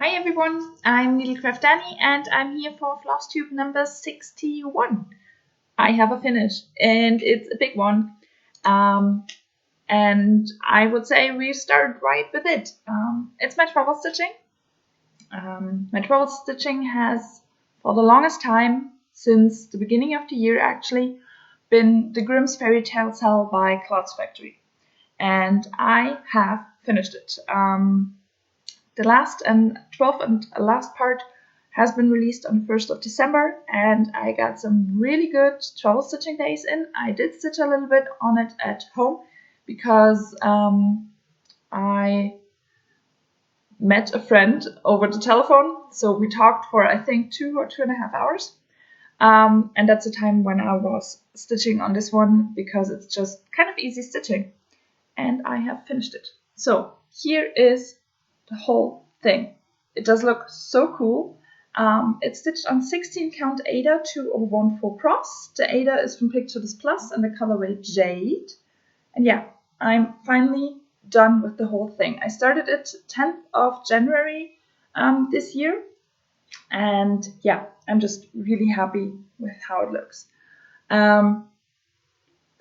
Hi everyone, I'm Needlecraft Danny and I'm here for flosstube number 61. I have a finish and it's a big one. And I would say we start right with it. It's my travel stitching. My travel stitching has, for the longest time, since the beginning of the year actually, been the Grimm's Fairytale cell by cloudsfactory. And I have finished it. The last and 12th and last part has been released on the 1st of December, and I got some really good travel stitching days in. I did stitch a little bit on it at home because I met a friend over the telephone, so we talked for I think 2 or 2.5 hours. And that's the time when I was stitching on this one because it's just kind of easy stitching, and I have finished it. So here is the whole thing. It does look so cool. It's stitched on 16 count Aida 2014 cross. The Aida is from Pictures Plus and the colorway Jade. And yeah, I'm finally done with the whole thing. I started it 10th of January this year. And yeah, I'm just really happy with how it looks. The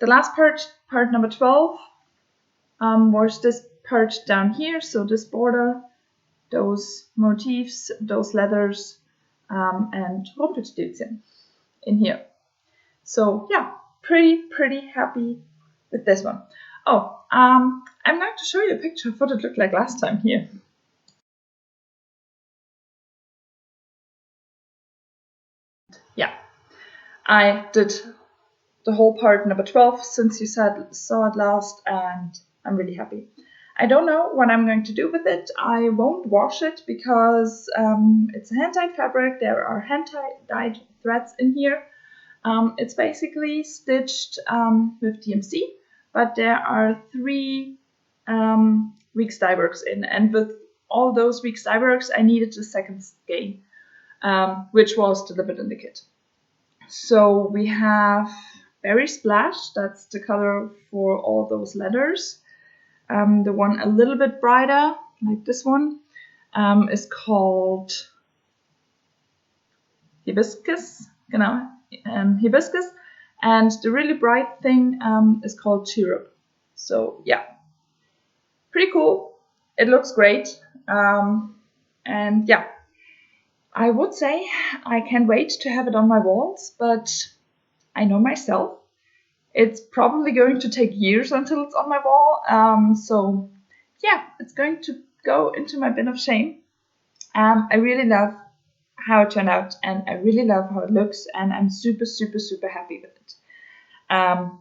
last part number 12, was this part down here. So this border, those motifs, those leathers, and Rumpelstilzchen in here. So yeah, pretty happy with this one. Oh, I'm going to show you a picture of what it looked like last time here. Yeah, I did the whole part number 12 since you saw it last, and I'm really happy. I don't know what I'm going to do with it. I won't wash it because it's a hand-dyed fabric. There are hand-dyed threads in here. It's basically stitched with DMC, but there are 3 weeks dye works in, and with all those weeks dye works, I needed a second skein, which was delivered in the kit. So we have Berry Splash, that's the color for all those letters. The one a little bit brighter, like this one, is called Hibiscus, Hibiscus, and the really bright thing is called Cherub. So yeah, pretty cool. It looks great, and yeah, I would say I can't wait to have it on my walls, but I know myself. It's probably going to take years until it's on my wall. So yeah, it's going to go into my bin of shame. I really love how it turned out, and I really love how it looks, and I'm super happy with it. I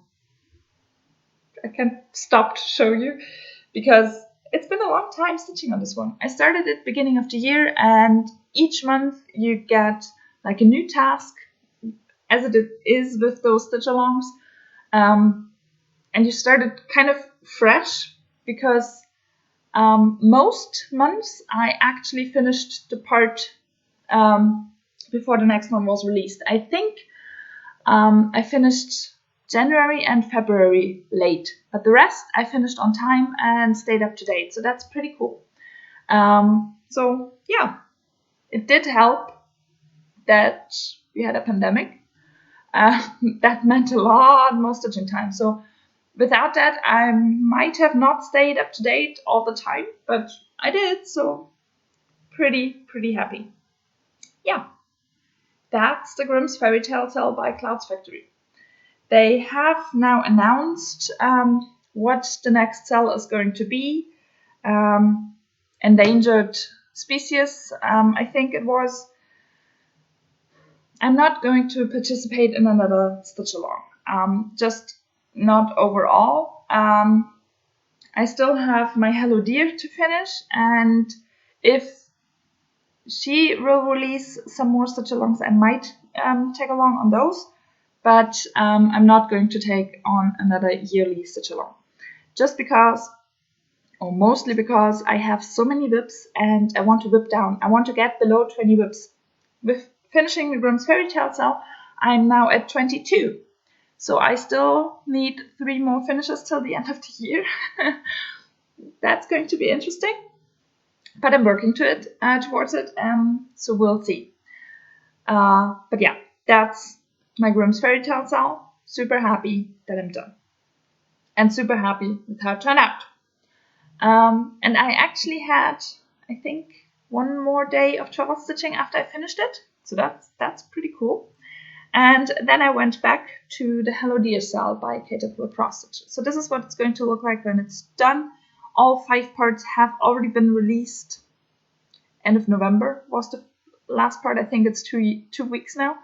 can't stop to show you because it's been a long time stitching on this one. I started at the beginning of the year, and each month you get like a new task, as it is with those stitch alongs. And you started kind of fresh because most months I actually finished the part before the next one was released. I think I finished January and February late, but the rest I finished on time and stayed up to date. So that's pretty cool. So yeah, it did help that we had a pandemic. That meant a lot more stitching time. So without that, I might have not stayed up to date all the time, but I did, so pretty happy. Yeah, that's the Grimm's Fairytale cell by cloudsfactory. They have now announced what the next cell is going to be. Endangered species, I think it was. I'm not going to participate in another stitch along. Just not overall. I still have my Hello Dear to finish, and if she will release some more stitch alongs, I might tag along on those, but I'm not going to take on another yearly stitch along, just because, or mostly because, I have so many whips and I want to whip down. I want to get below 20 whips. With finishing the Grimm's Fairytale cell, I'm now at 22. So I still need 3 more finishes till the end of the year. That's going to be interesting. but I'm working towards it, so we'll see. But yeah, that's my Grimm's Fairytale cell. Super happy that I'm done. And super happy with how it turned out. And I actually had, I think, one more day of travel stitching after I finished it. So that's pretty cool. And then I went back to the Hello Dear cell by Caterpillar Cross Stitch. So this is what it's going to look like when it's done. All 5 parts have already been released. End of November was the last part. I think it's 2 weeks now.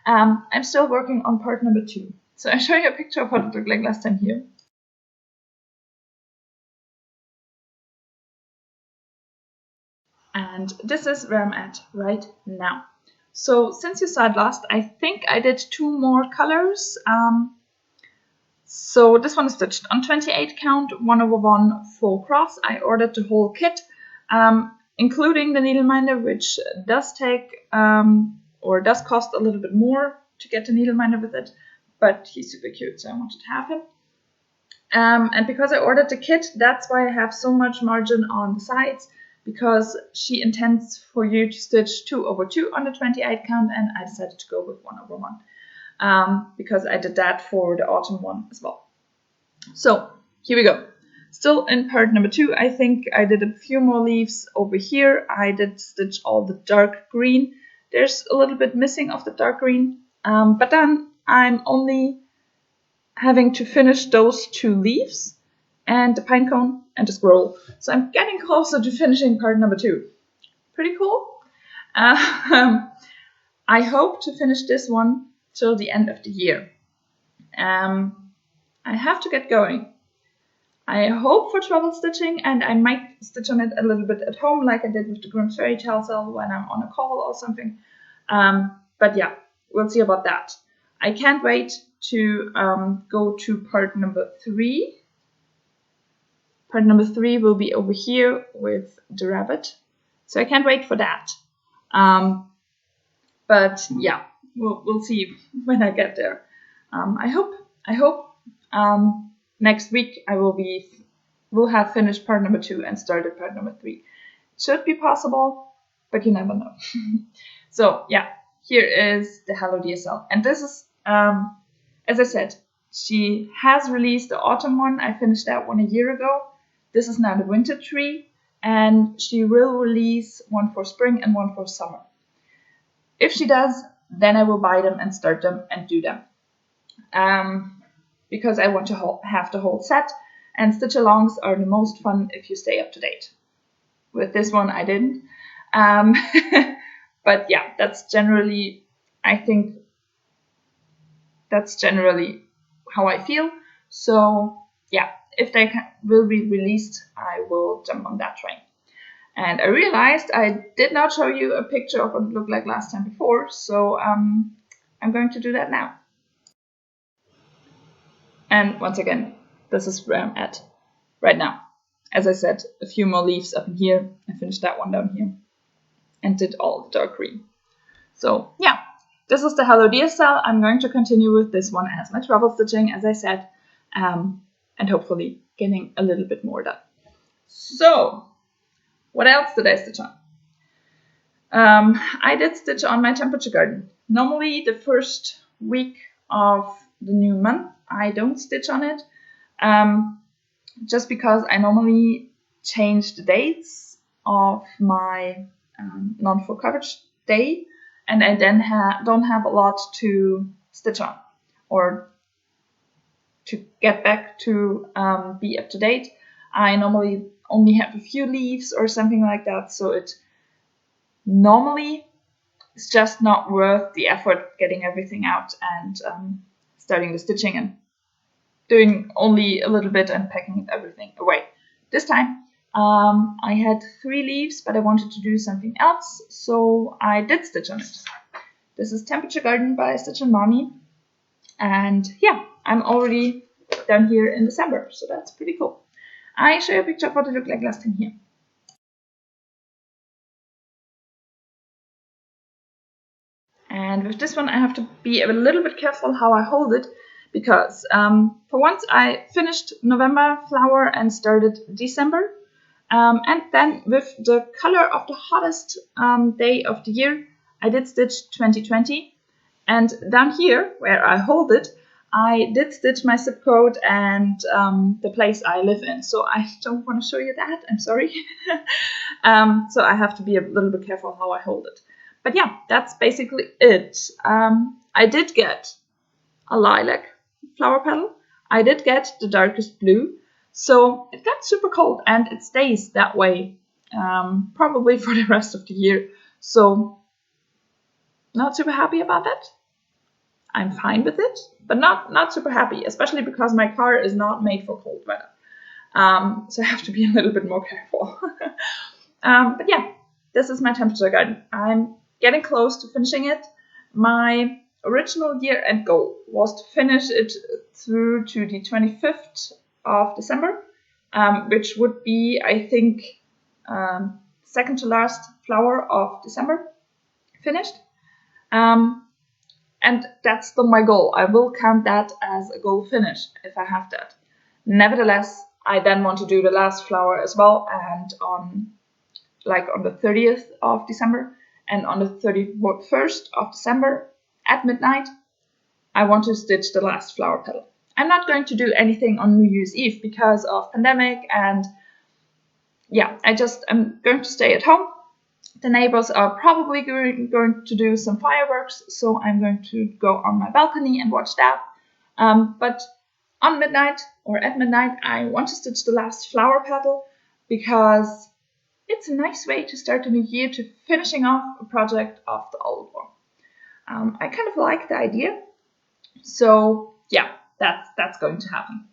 I'm still working on part number 2. So I'll show you a picture of what it looked like last time here. And this is where I'm at right now. So since you saw it last, I think I did 2 more colors. So this one is stitched on 28 count, 1/1 full cross. I ordered the whole kit, including the needleminder, which does take or does cost a little bit more to get the needleminder with it, but he's super cute, so I wanted to have him. And because I ordered the kit, that's why I have so much margin on the sides, because she intends for you to stitch 2/2 on the 28 count, and I decided to go with 1/1 because I did that for the autumn one as well. So here we go. Still in part number 2, I think I did a few more leaves over here. I did stitch all the dark green. There's a little bit missing of the dark green, but then I'm only having to finish those 2 leaves and the pine cone and the squirrel. So I'm getting closer to finishing part number 2. Pretty cool. I hope to finish this one till the end of the year. I have to get going. I hope for travel stitching, and I might stitch on it a little bit at home like I did with the Grimm's Fairytale cell when I'm on a call or something. But yeah, we'll see about that. I can't wait to go to part number 3. Part number 3 will be over here with the rabbit. So I can't wait for that. But yeah, we'll see when I get there. I hope next week I will have finished part number 2 and started part number 3. Should be possible, but you never know. So yeah, here is the Hello Dear cell. And this is, as I said, she has released the autumn one. I finished that one a year ago. This is now the winter tree, and she will release one for spring and one for summer. If she does, then I will buy them and start them and do them. Because I want to have the whole set, and stitch alongs are the most fun if you stay up to date. With this one, I didn't. But yeah, that's generally, I think, that's generally how I feel. So yeah, if they will be released, I will jump on that train. And I realized I did not show you a picture of what it looked like last time before, so I'm going to do that now. And once again, this is where I'm at right now. As I said, a few more leaves up in here. I finished that one down here and did all the dark green. So yeah, this is the Hello Dear cell. I'm going to continue with this one as my travel stitching, as I said, and hopefully getting a little bit more done. So what else did I stitch on? I did stitch on my temperature garden. Normally the first week of the new month, I don't stitch on it, just because I normally change the dates of my non-full coverage day, and I then don't have a lot to stitch on or to get back to be up to date. I normally only have a few leaves or something like that, so it normally it's just not worth the effort getting everything out and starting the stitching and doing only a little bit and packing everything away. This time I had 3 leaves, but I wanted to do something else, so I did stitch on it. This is Temperature Garden by Stitch and Mommy, and yeah, I'm already down here in December, so that's pretty cool. I show you a picture of what it looked like last time here. And with this one, I have to be a little bit careful how I hold it, because for once I finished November flower and started December. And then with the color of the hottest day of the year, I did stitch 2020. And down here, where I hold it, I did stitch my zip code and the place I live in. So I don't want to show you that, I'm sorry. So I have to be a little bit careful how I hold it. But yeah, that's basically it. I did get a lilac flower petal. I did get the darkest blue. So it got super cold and it stays that way probably for the rest of the year. So not super happy about that. I'm fine with it, but not super happy, especially because my car is not made for cold weather. So I have to be a little bit more careful. But yeah, this is my temperature garden. I'm getting close to finishing it. My original year-end goal was to finish it through to the 25th of December, which would be, I think, second to last flower of December finished. And that's still my goal. I will count that as a goal finished if I have that. Nevertheless, I then want to do the last flower as well, and on the 30th of December and on the 31st of December at midnight, I want to stitch the last flower petal. I'm not going to do anything on New Year's Eve because of pandemic, and yeah, I'm going to stay at home. The neighbors are probably going to do some fireworks, so I'm going to go on my balcony and watch that. But on midnight or at midnight, I want to stitch the last flower petal because it's a nice way to start the new year, to finishing off a project of the old one. I kind of like the idea, so yeah, that's going to happen.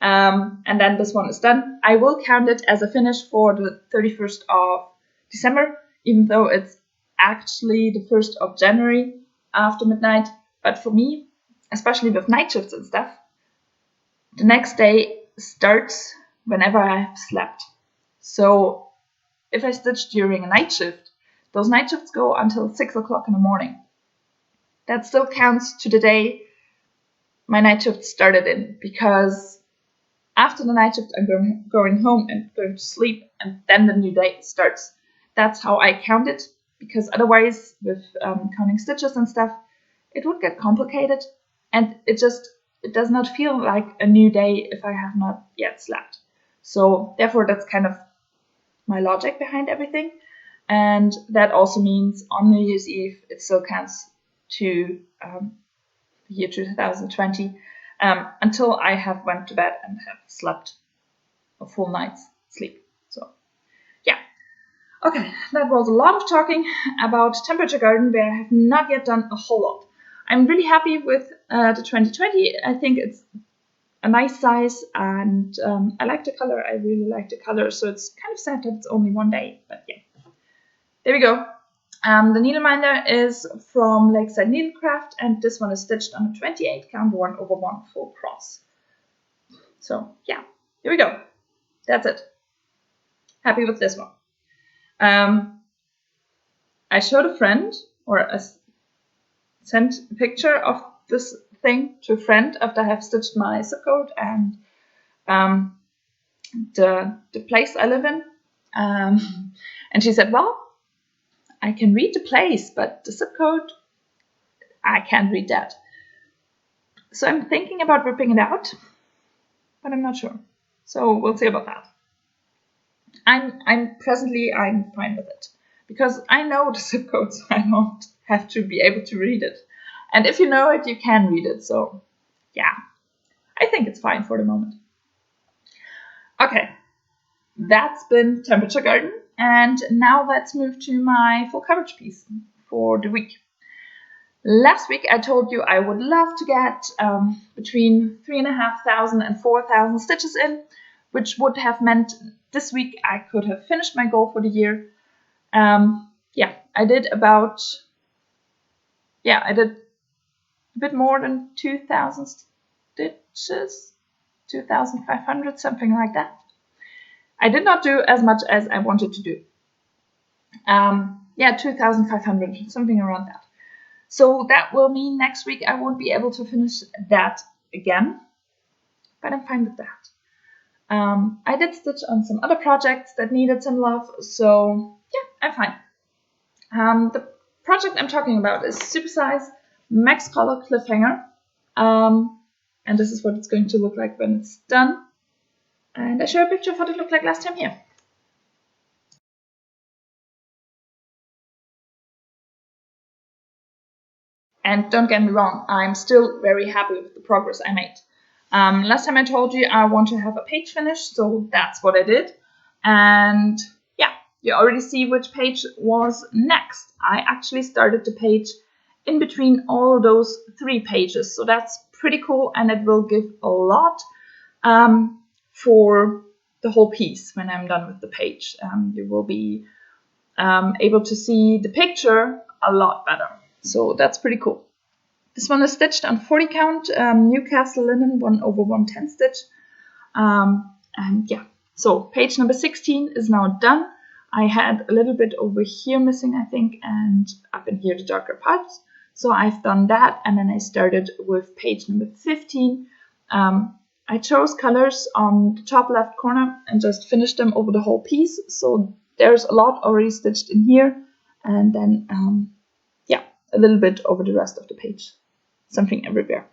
And then this one is done. I will count it as a finish for the 31st of December, even though it's actually the 1st of January after midnight. But for me, especially with night shifts and stuff, the next day starts whenever I have slept. So if I stitch during a night shift, those night shifts go until 6 o'clock in the morning. That still counts to the day my night shift started in, because after the night shift I'm going home and going to sleep, and then the new day starts. That's how I count it, because otherwise with counting stitches and stuff, it would get complicated, and it does not feel like a new day if I have not yet slept. So therefore that's kind of my logic behind everything. And that also means on New Year's Eve it still counts to the year 2020 until I have went to bed and have slept a full night's sleep. So yeah. Okay, that was a lot of talking about Temperature Garden, where I have not yet done a whole lot. I'm really happy with the 2020. I think it's a nice size, and I like the color. I really like the color, so it's kind of sad that it's only one day, but yeah. There we go. The needleminder is from Lakeside Needlecraft, and this one is stitched on a 28 count 1/1 full cross. So yeah, here we go. That's it. Happy with this one. I showed a friend, or sent a picture of this thing to a friend after I have stitched my zip code and the place I live in. And she said, well, I can read the place, but the zip code, I can't read that. So I'm thinking about ripping it out, but I'm not sure. So we'll see about that. I'm fine with it, because I know the zip code, so I don't have to be able to read it. And if you know it, you can read it. So yeah, I think it's fine for the moment. Okay, that's been Temperature Garden. And now let's move to my full coverage piece for the week. Last week I told you I would love to get between 3,500 and 4,000 stitches in, which would have meant this week I could have finished my goal for the year. I did a bit more than 2,000 stitches, 2,500, something like that. I did not do as much as I wanted to do. 2,500, something around that. So that will mean next week I won't be able to finish that again, but I'm fine with that. I did stitch on some other projects that needed some love, so yeah, I'm fine. The project I'm talking about is Supersize Max Color Cliffhanger, and this is what it's going to look like when it's done. And I show a picture of what it looked like last time here. And don't get me wrong, I'm still very happy with the progress I made. Last time I told you I want to have a page finished, so that's what I did. And yeah, you already see which page was next. I actually started the page in between all those 3 pages, so that's pretty cool, and it will give a lot for the whole piece when I'm done with the page. You will be able to see the picture a lot better, so that's pretty cool. This one is stitched on 40 count, Newcastle linen 1/110 stitch. And yeah, so page number 16 is now done. I had a little bit over here missing, I think, and up in here the darker parts. So I've done that, and then I started with page number 15. I chose colors on the top left corner and just finished them over the whole piece. So there's a lot already stitched in here, and then yeah, a little bit over the rest of the page. Something everywhere.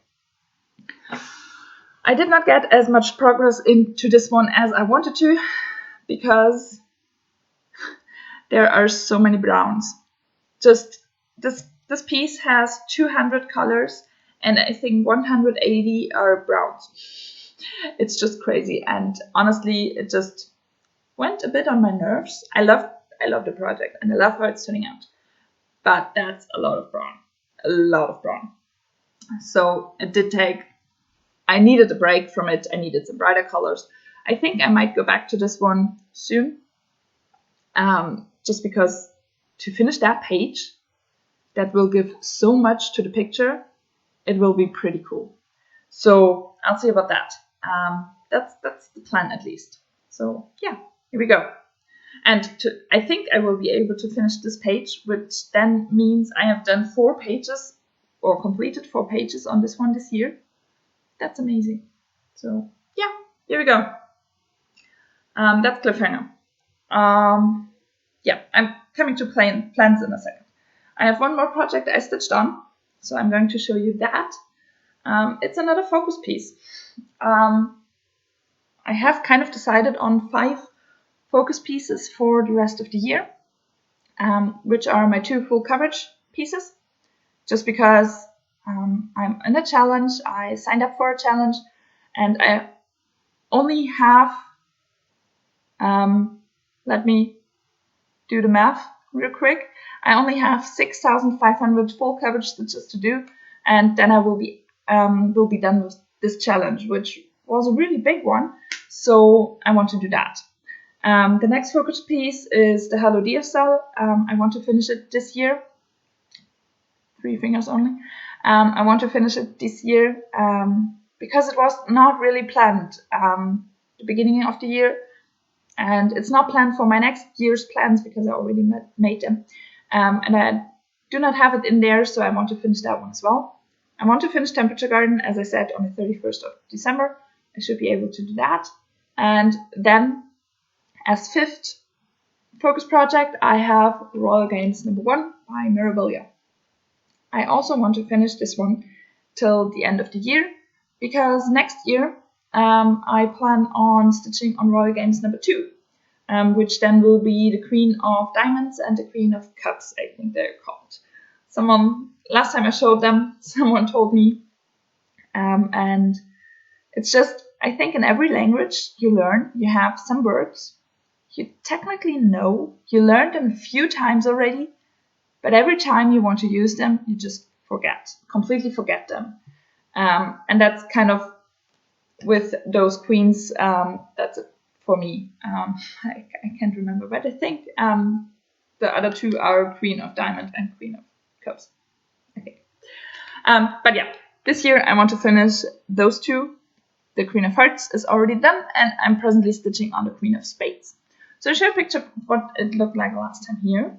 I did not get as much progress into this one as I wanted to, because there are so many browns. Just this piece has 200 colors, and I think 180 are browns. It's just crazy, and honestly, it just went a bit on my nerves. I love the project, and I love how it's turning out, but that's a lot of brown. A lot of brown. So it did take, I needed a break from it. I needed some brighter colors. I think I might go back to this one soon, just because to finish that page, that will give so much to the picture. It will be pretty cool. So I'll see about that. That's the plan at least. So yeah, here we go. And I think I will be able to finish this page, which then means I have done 4 pages, or completed 4 pages on this one this year. That's amazing. So yeah, here we go. That's cliffhanger. Yeah, I'm coming to plans in a second. I have one more project I stitched on, so I'm going to show you that. It's another focus piece. I have kind of decided on 5 focus pieces for the rest of the year, which are my 2 full coverage pieces, just because I'm in a challenge. I signed up for a challenge, and I only have, let me do the math real quick. I only have 6,500 full coverage stitches to do, and then I will be done with this challenge, which was a really big one. So I want to do that. The next focus piece is the Hello Dear cell. I want to finish it this year. 3 fingers only. I want to finish it this year because it was not really planned the beginning of the year, and it's not planned for my next year's plans because I already made them, and I do not have it in there, so I want to finish that one as well. I want to finish Temperature Garden, as I said, on the 31st of December. I should be able to do that. And then, as 5th focus project, I have Royal Games number 1 by Mirabilia. I also want to finish this one till the end of the year, because next year I plan on stitching on Royal Games number 2, which then will be the Queen of Diamonds and the Queen of Cups, I think they're called. Last time I showed them, someone told me, and it's just, I think in every language you learn, you have some words you technically know, you learned them a few times already, but every time you want to use them, you just completely forget them. And that's kind of with those queens, that's it for me. I can't remember, but I think the other 2 are Queen of Diamond and Queen of Cups, I think. But yeah, this year I want to finish those 2. The Queen of Hearts is already done, and I'm presently stitching on the Queen of Spades. So I'll show a picture of what it looked like last time here.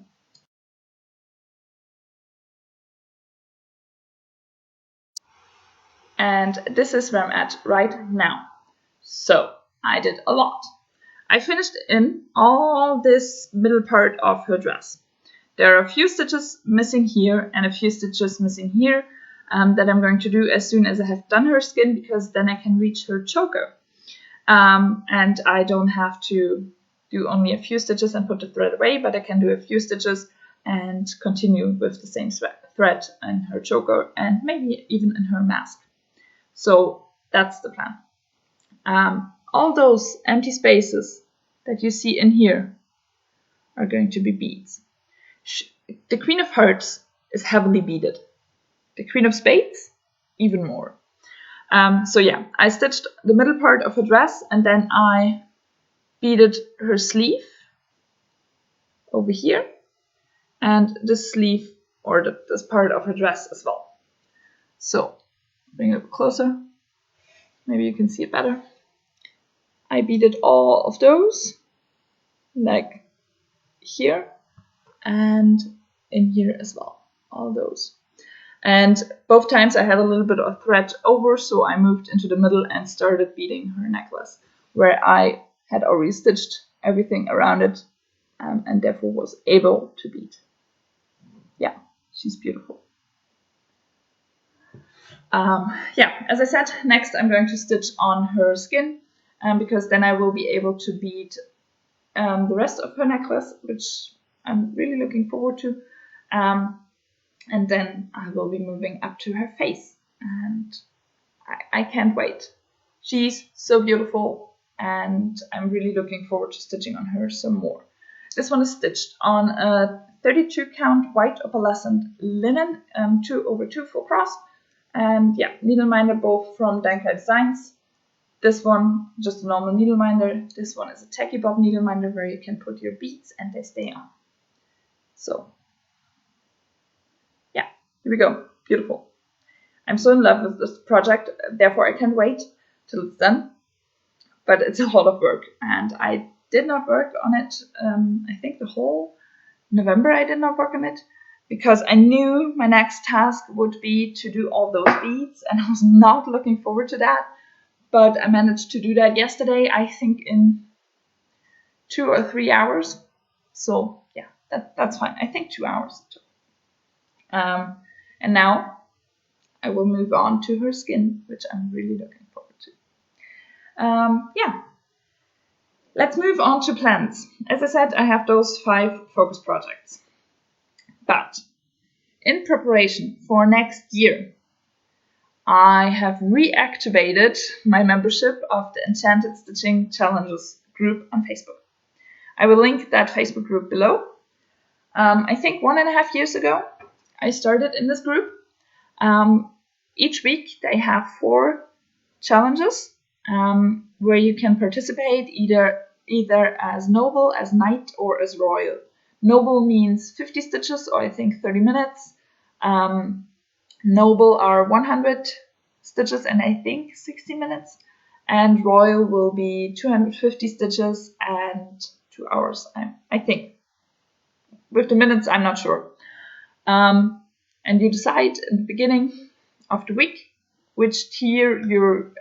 And this is where I'm at right now. So I did a lot. I finished in all this middle part of her dress. There are a few stitches missing here and a few stitches missing here that I'm going to do as soon as I have done her skin, because then I can reach her choker. And I don't have to do only a few stitches and put the thread away, but I can do a few stitches and continue with the same thread in her choker and maybe even in her mask. So that's the plan. All those empty spaces that you see in here are going to be beads. The Queen of Hearts is heavily beaded. The Queen of Spades, even more. So yeah, I stitched the middle part of her dress and then I beaded her sleeve over here and this sleeve or this part of her dress as well. So bring it up closer. Maybe you can see it better. I beaded all of those, like here and in here as well, all those. And both times I had a little bit of thread over, so I moved into the middle and started beading her necklace, where I had already stitched everything around it and therefore was able to bead. Yeah, she's beautiful. Yeah, as I said, next I'm going to stitch on her skin because then I will be able to bead the rest of her necklace, which I'm really looking forward to. And then I will be moving up to her face, and I can't wait. She's so beautiful, and I'm really looking forward to stitching on her some more. This one is stitched on a 32 count white opalescent linen 2/2 full cross, and yeah, needleminder both from Dankai Designs. This one, just a normal needleminder. This one is a tacky bob needleminder where you can put your beads and they stay on. So yeah, here we go. Beautiful. I'm so in love with this project, therefore I can't wait till it's done. But it's a lot of work, and I did not work on it. I think the whole November I did not work on it because I knew my next task would be to do all those beads, and I was not looking forward to that. But I managed to do that yesterday, I think in 2 or 3 hours. So yeah, that's fine. I think 2 hours. And now I will move on to her skin, which I'm really looking forward to. Yeah, let's move on to plans. As I said, I have those 5 focus projects. But in preparation for next year, I have reactivated my membership of the Enchanted Stitching Challenges group on Facebook. I will link that Facebook group below. I think 1.5 years ago, I started in this group. Each week they have 4 challenges where you can participate either as noble, as knight, or as royal. Noble means 50 stitches, or I think 30 minutes. Noble are 100 stitches and I think 60 minutes. And royal will be 250 stitches and 2 hours, I think. With the minutes, I'm not sure. And you decide in the beginning of the week which tier you're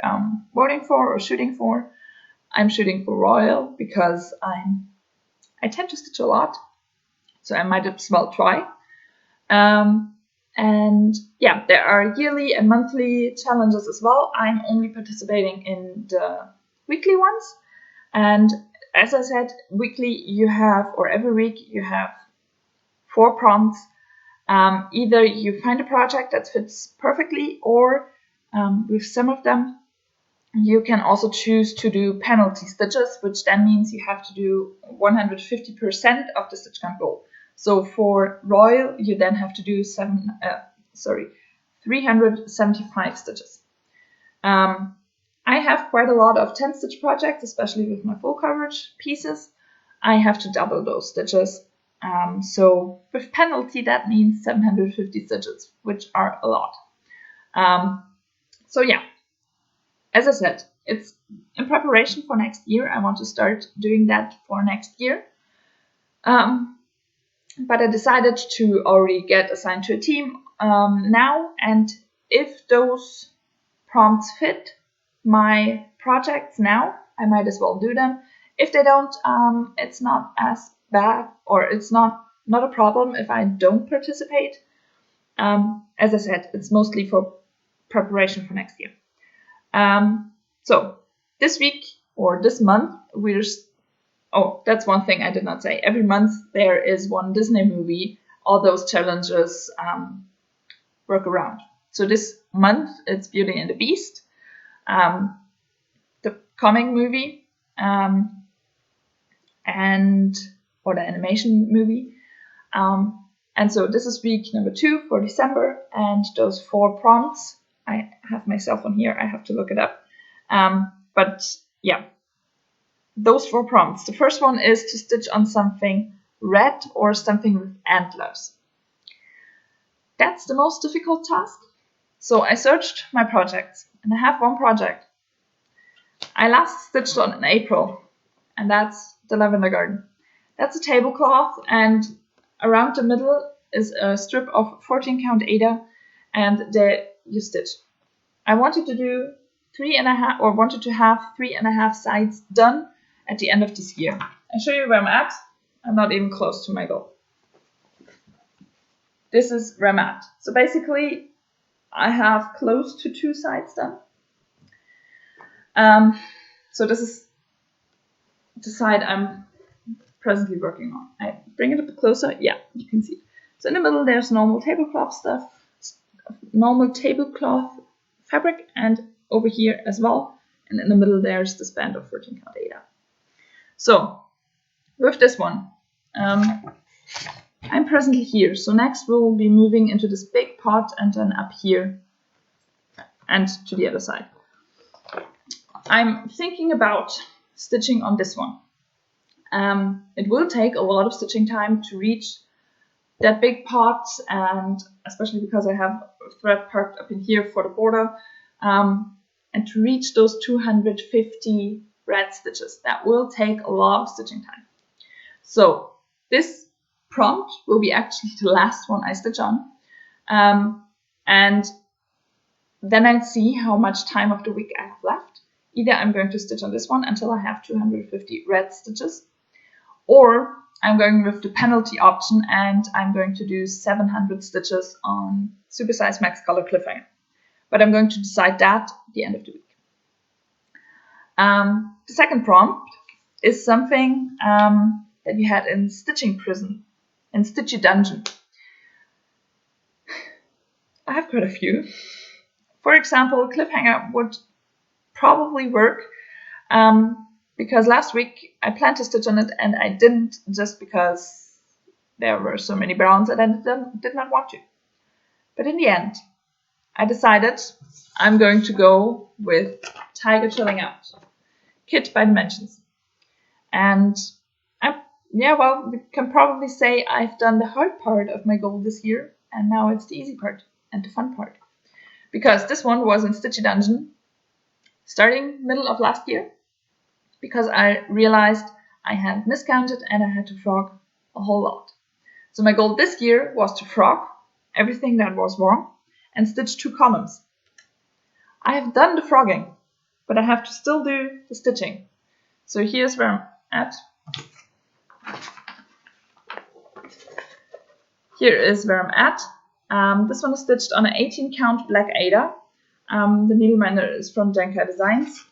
voting for or shooting for. I'm shooting for royal because I tend to stitch a lot, so I might as well try. And yeah, there are yearly and monthly challenges as well. I'm only participating in the weekly ones. And as I said, weekly you have, or every week you have 4 prompts. Either you find a project that fits perfectly, or with some of them, you can also choose to do penalty stitches, which then means you have to do 150% of the stitch count goal. So for royal, you then have to do 375 stitches. I have quite a lot of 10 stitch projects, especially with my full coverage pieces. I have to double those stitches. So with penalty, that means 750 stitches, which are a lot. So yeah, as I said, it's in preparation for next year. I want to start doing that for next year. But I decided to already get assigned to a team now, and if those prompts fit my projects now, I might as well do them. If they don't, it's not as bad, or it's not a problem if I don't participate. As I said, it's mostly for preparation for next year. So this week or this month, that's one thing I did not say. Every month there is one Disney movie. All those challenges work around. So this month it's Beauty and the Beast, the comic movie, or the animation movie. And so this is week number 2 for December, and those 4 prompts, I have my cell phone here, I have to look it up. But yeah, those 4 prompts. The first one is to stitch on something red or something with antlers. That's the most difficult task. So I searched my projects, and I have one project I last stitched on in April, and that's the Lavender Garden. That's a tablecloth, and around the middle is a strip of 14 count Aida, and there you stitch. I wanted to do 3.5, or wanted to have 3.5 sides done at the end of this year. I'll show you where I'm at. I'm not even close to my goal. This is where I'm at. So basically, I have close to 2 sides done. So this is the side I'm presently working on. I bring it a bit closer. Yeah, you can see. So in the middle there's normal tablecloth stuff, normal tablecloth fabric, and over here as well. And in the middle there's this band of 14 count Aida. So with this one, I'm presently here. So next we'll be moving into this big pot and then up here and to the other side. I'm thinking about stitching on this one. It will take a lot of stitching time to reach that big pot, and especially because I have a thread parked up in here for the border, and to reach those 250 red stitches. That will take a lot of stitching time. So this prompt will be actually the last one I stitch on, and then I'll see how much time of the week I have left. Either I'm going to stitch on this one until I have 250 red stitches, or I'm going with the penalty option and I'm going to do 700 stitches on Supersize Max Color Cliffhanger. But I'm going to decide that at the end of the week. The second prompt is something that you had in Stitching Prison, in Stitchy Dungeon. I have quite a few. For example, Cliffhanger would probably work because last week I planned to stitch on it and I didn't, just because there were so many browns and I did not want to. But in the end, I decided I'm going to go with Tiger Chilling Out, Kit by Dimensions. And we can probably say I've done the hard part of my goal this year, and now it's the easy part and the fun part. Because this one was in Stitchy Dungeon starting middle of last year, because I realized I had miscounted and I had to frog a whole lot. So my goal this year was to frog everything that was wrong and stitch 2 columns. I have done the frogging, but I have to still do the stitching. So here's where I'm at. Here is where I'm at. This one is stitched on an 18 count black Aida. The needleminder is from Denka Designs.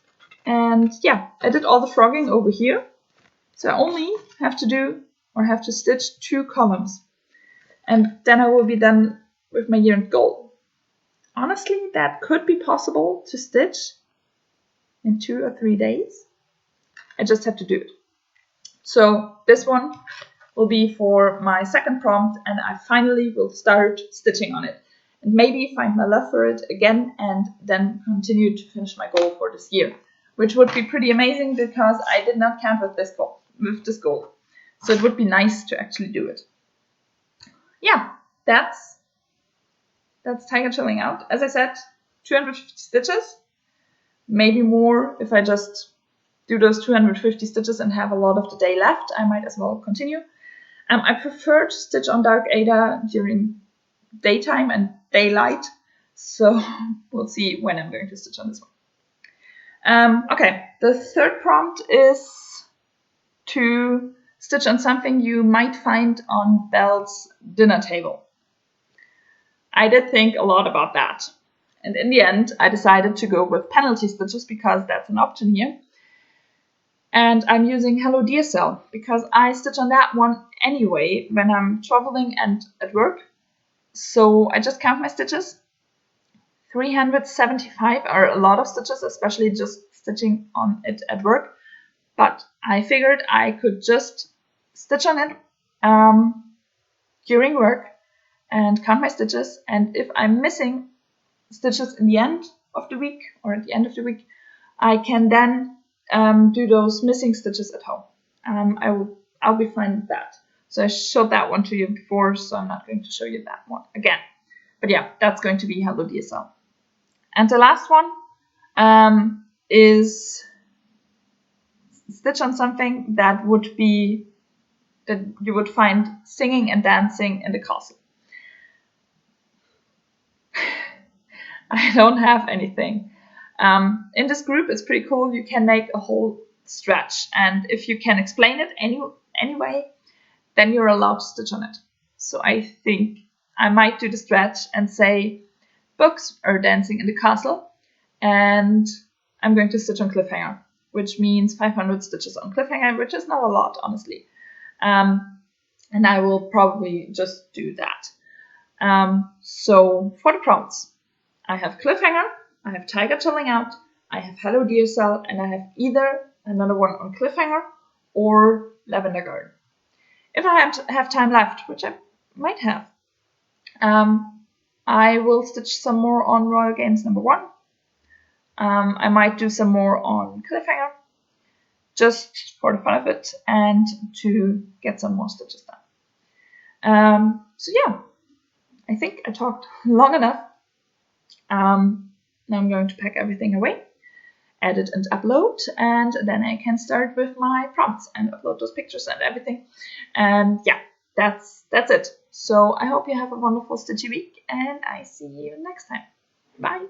And yeah, I did all the frogging over here. So I only have to stitch 2 columns. And then I will be done with my year-end goal. Honestly, that could be possible to stitch in 2 or 3 days. I just have to do it. So this one will be for my second prompt, and I finally will start stitching on it. And maybe find my love for it again and then continue to finish my goal for this year. Which would be pretty amazing because I did not count with this goal. So it would be nice to actually do it. Yeah, that's Tiger Chilling Out. As I said, 250 stitches. Maybe more if I just do those 250 stitches and have a lot of the day left. I might as well continue. I prefer to stitch on dark Aida during daytime and daylight. So we'll see when I'm going to stitch on this one. Okay, the third prompt is to stitch on something you might find on Belle's dinner table. I did think a lot about that. And in the end, I decided to go with penalty stitches because that's an option here. And I'm using Hello Dear Cell because I stitch on that one anyway when I'm traveling and at work. So I just count my stitches. 375 are a lot of stitches, especially just stitching on it at work. But I figured I could just stitch on it during work and count my stitches. And if I'm missing stitches in the end of the week or at the end of the week, I can then do those missing stitches at home. I'll be fine with that. So I showed that one to you before, so I'm not going to show you that one again. But yeah, that's going to be Hello DSL. And the last one is stitch on something that you would find singing and dancing in the castle. I don't have anything. In this group, it's pretty cool. You can make a whole stretch, and if you can explain it anyway, then you're allowed to stitch on it. So I think I might do the stretch and say books are dancing in the castle, and I'm going to stitch on cliffhanger, which means 500 stitches on cliffhanger, which is not a lot, honestly. And I will probably just do that. So for the prompts, I have cliffhanger, I have tiger chilling out, I have Hello Dear Cell, and I have either another one on cliffhanger or lavender garden. If I have time left, which I might have, I will stitch some more on Royal Games number 1. I might do some more on cliffhanger, just for the fun of it, and to get some more stitches done. So yeah, I think I talked long enough. Now I'm going to pack everything away, edit and upload, and then I can start with my prompts and upload those pictures and everything. And yeah, that's it. So I hope you have a wonderful stitchy week, and I see you next time. Bye.